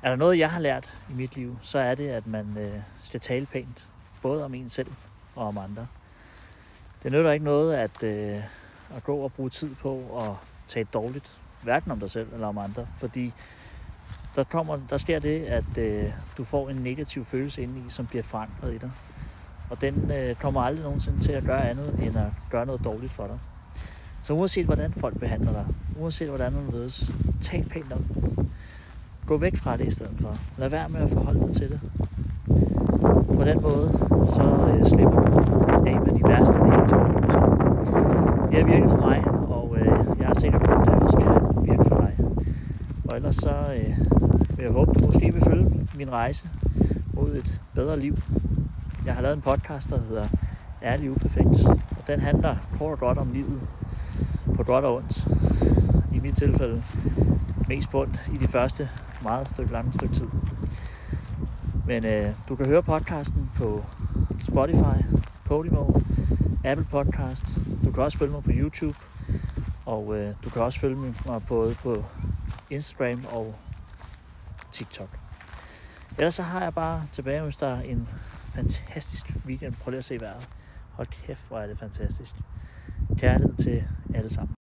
Er der noget, jeg har lært i mit liv, så er det, at man skal tale pænt. Både om en selv og om andre. Det nytter ikke noget at gå og bruge tid på at tale dårligt. Hverken om dig selv eller om andre. Fordi der sker det, at du får en negativ følelse indeni, som bliver forankret i dig. Og den kommer aldrig nogensinde til at gøre andet, end at gøre noget dårligt for dig. Så uanset hvordan folk behandler dig, uanset hvordan du ledes, tal pænt om det. Gå væk fra det i stedet for. Lad være med at forholde dig til det. På den måde, så slipper du af med de værste negative følelser. Det er virkelig for mig, og jeg er sikker på, at det også kan virke for dig. Og ellers så vil jeg håbe, du måske vil følge min rejse mod et bedre liv. Jeg har lavet en podcast, der hedder Ærlig Uperfekt, og den handler kort og godt om livet, på godt og ondt. I mit tilfælde mest på ondt i de første lange stykke tid. Men du kan høre podcasten på Spotify, Podimo, Apple Podcast. Du kan også følge mig på YouTube, og du kan også følge mig både på Instagram og TikTok. Ellers så har jeg bare tilbage hos dig en fantastisk weekend. Prøv lige at se vejret. Hold kæft, hvor er det fantastisk. Kærlighed til alle sammen.